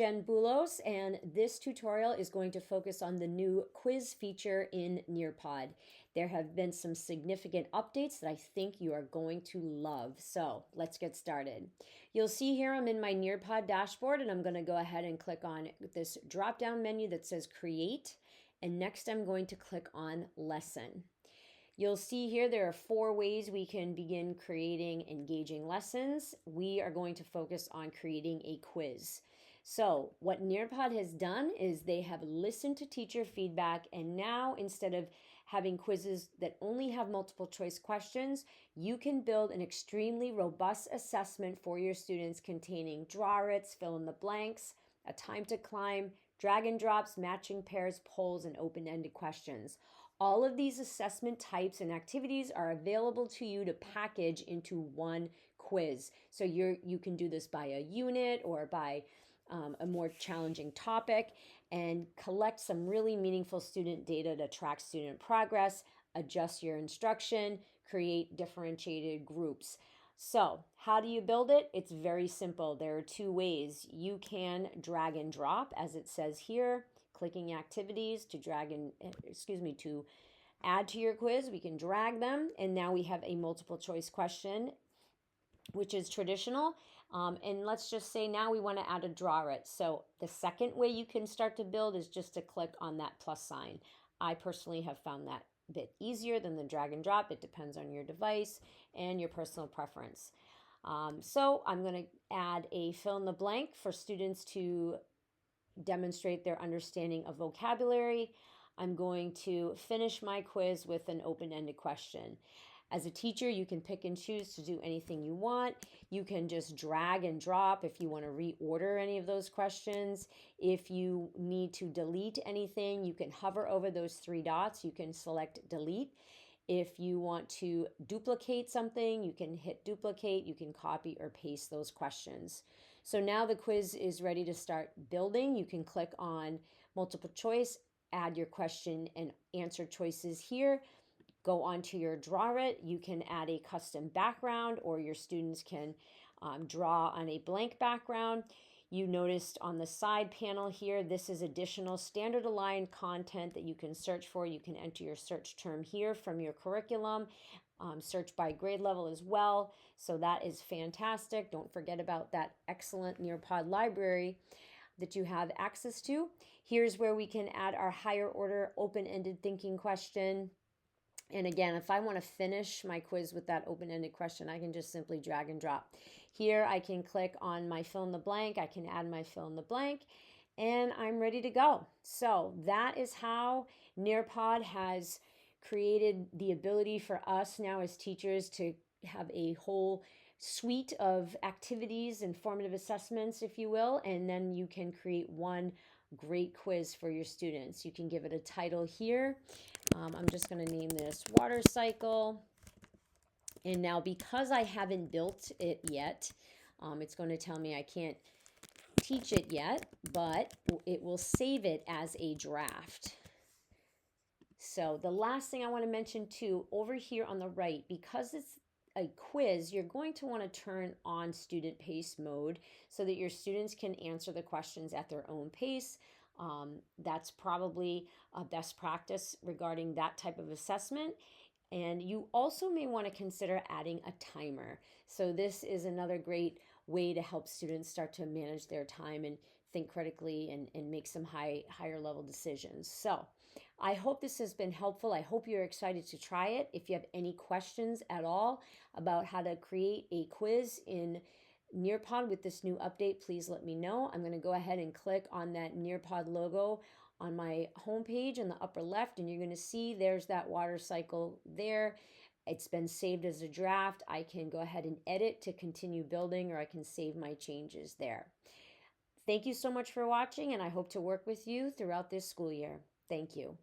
Jen Boulos, and this tutorial is going to focus on the new quiz feature in Nearpod. There have been some significant updates that I think you are going to love. So let's get started. You'll see here I'm in my Nearpod dashboard, and I'm going to go ahead and click on this drop-down menu that says Create, and next I'm going to click on Lesson. You'll see here there are 4 ways we can begin creating engaging lessons. We are going to focus on creating a quiz. So what Nearpod has done is they have listened to teacher feedback, and now instead of having quizzes that only have multiple choice questions, you can build an extremely robust assessment for your students containing draw-its, fill in the blanks, a time to climb, drag and drops, matching pairs, polls, and open-ended questions. All of these assessment types and activities are available to you to package into one quiz. So you can do this by a unit or by a more challenging topic and collect some really meaningful student data to track student progress, adjust your instruction, create differentiated groups. So how do you build it? It's very simple. There are 2 ways. You can drag and drop, as it says here, clicking activities to to add to your quiz. We can drag them, and now we have a multiple choice question, which is traditional. And let's just say now we want to add a draw it. So the second way you can start to build is just to click on that plus sign. I personally have found that a bit easier than the drag and drop. It depends on your device and your personal preference. So I'm going to add a fill in the blank for students to demonstrate their understanding of vocabulary. I'm going to finish my quiz with an open-ended question. As a teacher, you can pick and choose to do anything you want. You can just drag and drop if you want to reorder any of those questions. If you need to delete anything, you can hover over those 3 dots. You can select delete. If you want to duplicate something, you can hit duplicate. You can copy or paste those questions. So now the quiz is ready to start building. You can click on multiple choice, add your question and answer choices here. Go on to your draw it. You can add a custom background, or your students can draw on a blank background. You noticed on the side panel here, this is additional standard aligned content that you can search for. You can enter your search term here from your curriculum, search by grade level as well. So that is fantastic. Don't forget about that excellent Nearpod library that you have access to. Here's where we can add our higher order open-ended thinking question. And again, if I want to finish my quiz with that open-ended question, I can just simply drag and drop. Here I can click on my fill in the blank. I can add my fill in the blank, and I'm ready to go. So that is how Nearpod has created the ability for us now as teachers to have a whole suite of activities and formative assessments, if you will, and then you can create one great quiz for your students. You can give it a title here. I'm just going to name this water cycle. And now because I haven't built it yet, it's going to tell me I can't teach it yet, but it will save it as a draft. So the last thing I want to mention too, over here on the right, because it's a quiz, you're going to want to turn on student pace mode so that your students can answer the questions at their own pace. That's probably a best practice regarding that type of assessment. And you also may want to consider adding a timer. So this is another great way to help students start to manage their time and think critically and make some higher level decisions. So I hope this has been helpful. I hope you're excited to try it. If you have any questions at all about how to create a quiz in Nearpod with this new update, please let me know. I'm going to go ahead and click on that Nearpod logo on my homepage in the upper left, and you're going to see there's that water cycle there. It's been saved as a draft. I can go ahead and edit to continue building, or I can save my changes there. Thank you so much for watching, and I hope to work with you throughout this school year. Thank you.